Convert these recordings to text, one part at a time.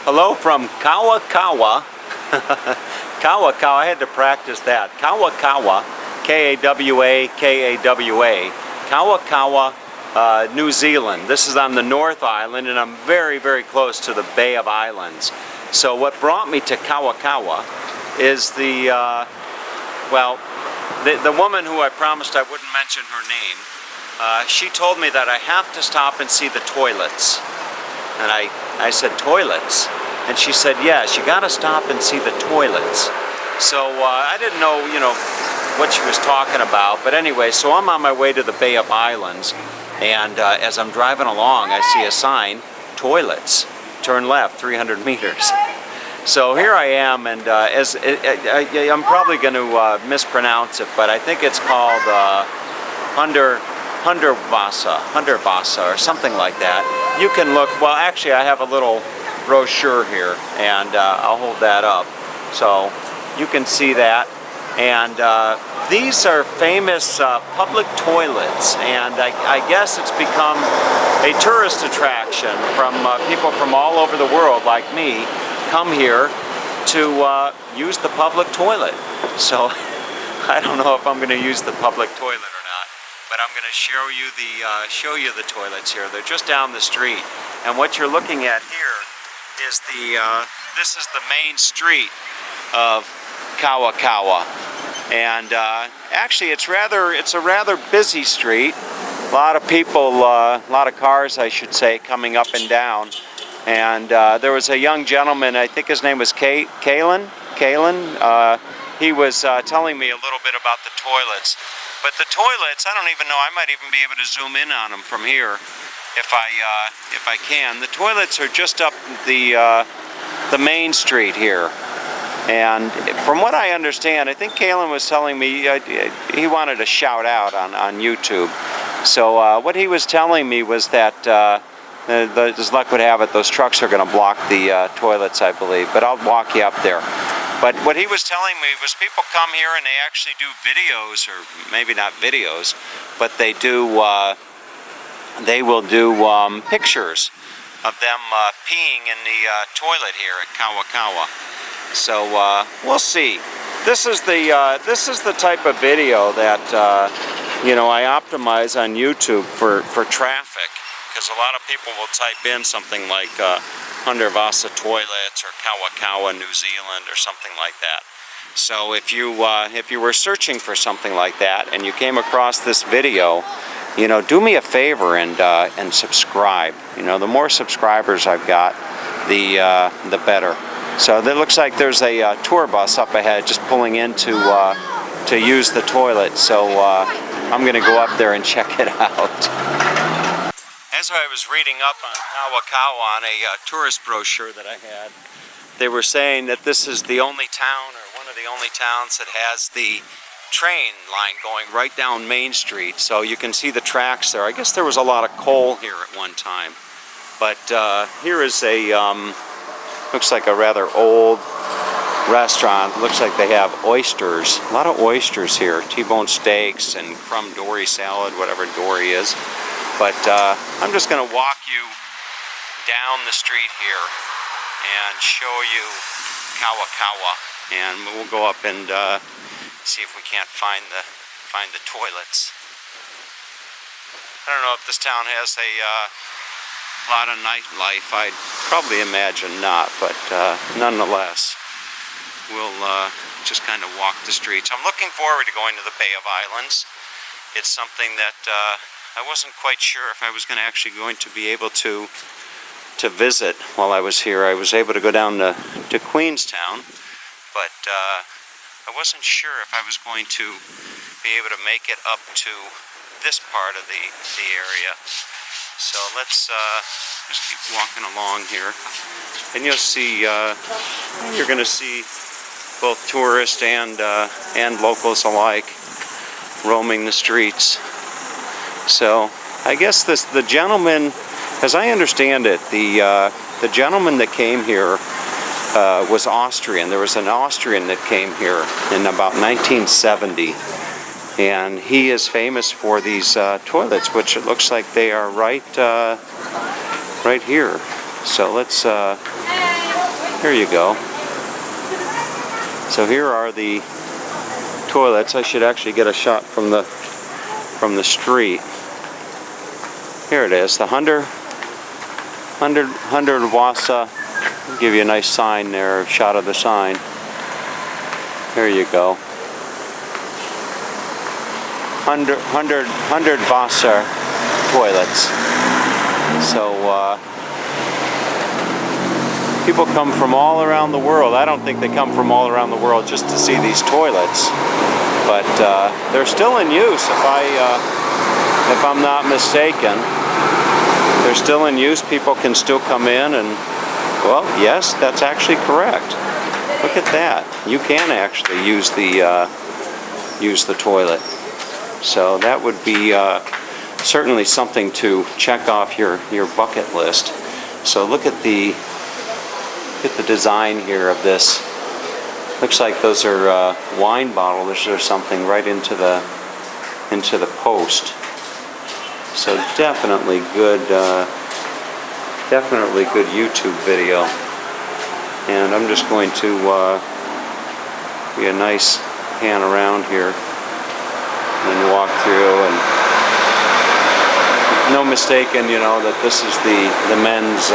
Hello from KawaKawa. KawaKawa, I had to practice that. KawaKawa, K-A-W-A, KawaKawa, New Zealand. This is on the North Island, and I'm very, very close to the Bay of Islands. So what brought me to KawaKawa is the woman who I promised I wouldn't mention her name. She told me that I have to stop and see the toilets. And I said, toilets? And she said, yes, you gotta stop and see the toilets. So I didn't know, what she was talking about. But anyway, so I'm on my way to the Bay of Islands. And as I'm driving along, I see a sign, toilets, turn left 300 meters. So here I am, and I'm probably going to mispronounce it, but I think it's called Hundertwasser or something like that. You can look, well actually I have a little brochure here, and I'll hold that up so you can see that. And these are famous public toilets, and I guess it's become a tourist attraction from people from all over the world like me come here to use the public toilet. So I don't know if I'm going to use the public toilet or not, but I'm going to show you the toilets here. They're just down the street, and what you're looking at here is this is the main street of KawaKawa, and actually it's a rather busy street. A lot of people, a lot of cars, I should say, coming up and down. And there was a young gentleman, I think his name was Kalen. He was telling me a little bit about the toilets. But the toilets, I don't even know, I might even be able to zoom in on them from here if I can. The toilets are just up the main street here. And from what I understand, I think Kalen was telling me he wanted a shout out on YouTube. So what he was telling me was that as luck would have it, those trucks are going to block the toilets, I believe. But I'll walk you up there. But what he was telling me was people come here and they actually do videos, or maybe not videos, but they will do pictures of them peeing in the toilet here at KawaKawa. So we'll see. This is the type of video that I optimize on YouTube for traffic, because a lot of people will type in something like Hundertwasser Toilets or KawaKawa New Zealand or something like that. So if you were searching for something like that and you came across this video, do me a favor and subscribe. The more subscribers I've got, the better. So it looks like there's a tour bus up ahead just pulling in to use the toilet. So I'm going to go up there and check it out. As I was reading up on KawaKawa on a tourist brochure that I had, they were saying that this is the only town, or one of the only towns, that has the train line going right down Main Street. So you can see the tracks there. I guess there was a lot of coal here at one time. But here is a, looks like a rather old restaurant. Looks like they have oysters. A lot of oysters here. T-bone steaks and crumb dory salad, whatever dory is. But I'm just going to walk you down the street here and show you KawaKawa, and we'll go up and see if we can't find the toilets. I don't know if this town has a lot of nightlife. I'd probably imagine not, but nonetheless, we'll just kind of walk the streets. I'm looking forward to going to the Bay of Islands. It's something that I wasn't quite sure if I was actually going to be able to visit while I was here. I was able to go down to Queenstown, but I wasn't sure if I was going to be able to make it up to this part of the area. So let's just keep walking along here, and you'll see you're going to see both tourists and locals alike roaming the streets. So I guess the gentleman, as I understand it, the gentleman that came here was Austrian. There was an Austrian that came here in about 1970, and he is famous for these toilets, which it looks like they are right here. So let's Here you go. So here are the toilets. I should actually get a shot from the street. Here it is, the Hundertwasser. Give you a nice sign there, a shot of the sign. Here you go. Hundertwasser Toilets. So people come from all around the world. I don't think they come from all around the world just to see these toilets, but they're still in use. If I'm not mistaken, they're still in use. People can still come in and, well, yes, that's actually correct. Look at that. You can actually use the toilet. So that would be certainly something to check off your bucket list. So look at the design here of this. Looks like those are wine bottles or something right into the post. So definitely good YouTube video. And I'm just going to be a nice pan around here and walk through, and no mistaken, you know, that this is the men's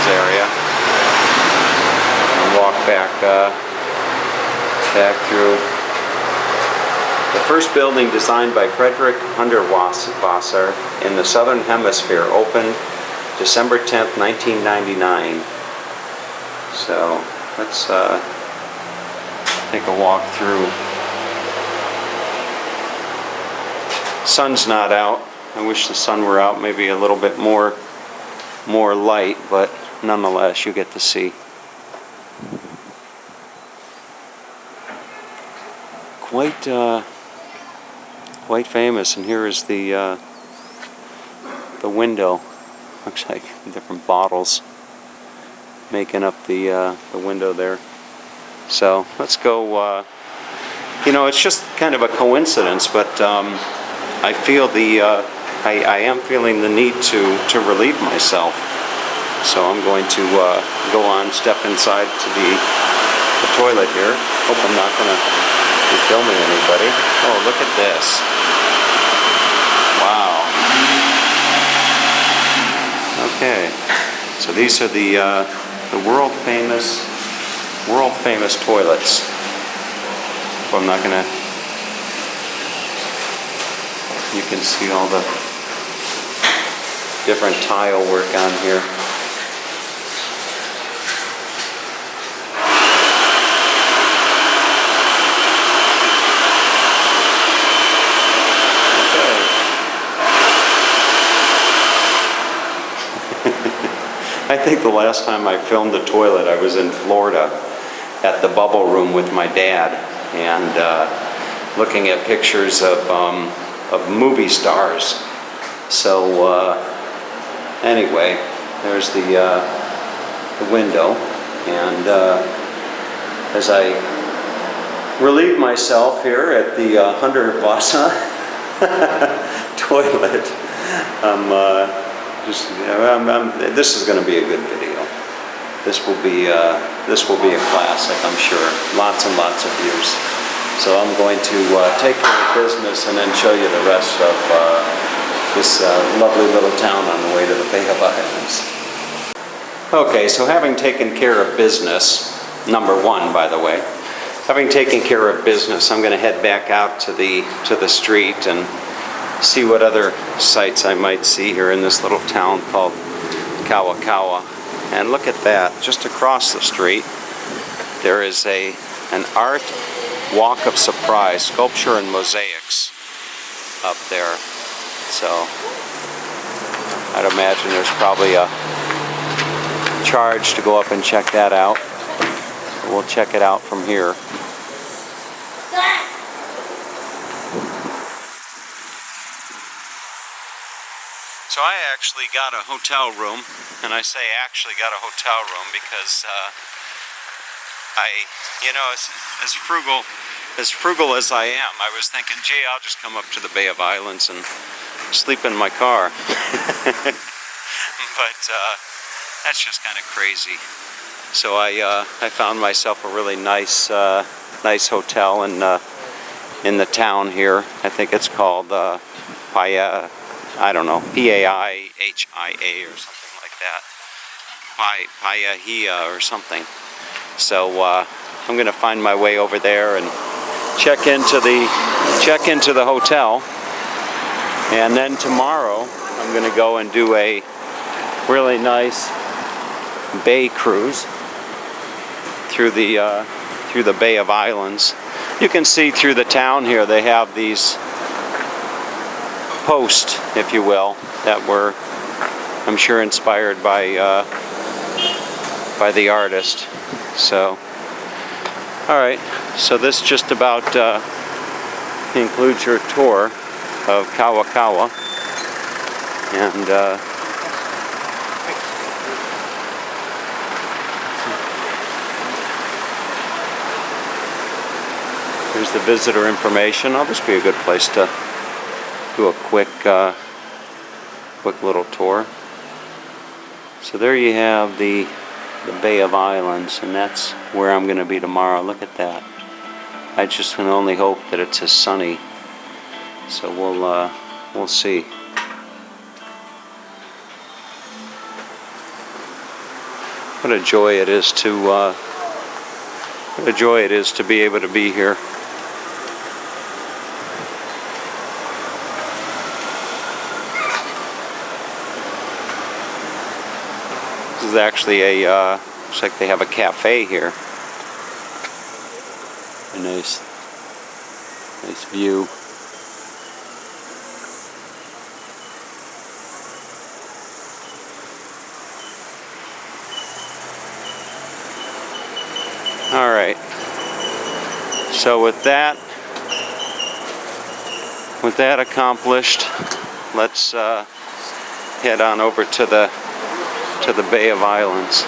area. And walk back through. The first building designed by Frederick Hundertwasser in the Southern Hemisphere opened December 10th, 1999. So let's take a walk through. Sun's not out. I wish the sun were out, maybe a little bit more light, but nonetheless you get to see. Quite famous. And here is the window. Looks like different bottles making up the window there. So let's go. You know, it's just kind of a coincidence, but I feel I am feeling the need to relieve myself. So I'm going to go on, step inside to the toilet here. Hope I'm not going to be filming anybody. Oh, look at this. Wow. Okay. So these are the world famous toilets. Well, I'm not going to. You can see all the different tile work on here. I think the last time I filmed the toilet, I was in Florida at the Bubble Room with my dad, and looking at pictures of movie stars. So anyway, there's the window, and as I relieve myself here at the Hundertwasser toilet, this is going to be a good video. This will be a classic, I'm sure. Lots and lots of views. So I'm going to take care of business and then show you the rest of this lovely little town on the way to the Bay of Islands. Okay, so having taken care of business, number one, by the way, having taken care of business, I'm going to head back out to the street and see what other sights I might see here in this little town called KawaKawa. And look at that, just across the street there is an art walk of surprise, sculpture and mosaics up there. So I'd imagine there's probably a charge to go up and check that out. We'll check it out from here. So I actually got a hotel room, and I say actually got a hotel room because as frugal as I am, I was thinking, gee, I'll just come up to the Bay of Islands and sleep in my car. But That's just kind of crazy. So I found myself a really nice nice hotel in the town here. I think it's called Paiha, I don't know, P-A-I-H-I-A or something like that. Paiha or something. So I'm going to find my way over there and check into the hotel. And then tomorrow I'm going to go and do a really nice bay cruise through the Bay of Islands. You can see through the town here they have these posts, if you will, that were, I'm sure, inspired by the artist. So, all right. So this just about concludes your tour of KawaKawa, and here's the visitor information. Oh, this would be a good place to do a quick little tour. So there you have the Bay of Islands, and that's where I'm going to be tomorrow. Look at that. I just can only hope that it's as sunny. So we'll see. What a joy it is to be able to be here. This is actually a looks like they have a cafe here. A nice view. All right. So with that accomplished, let's head on over to the Bay of Islands.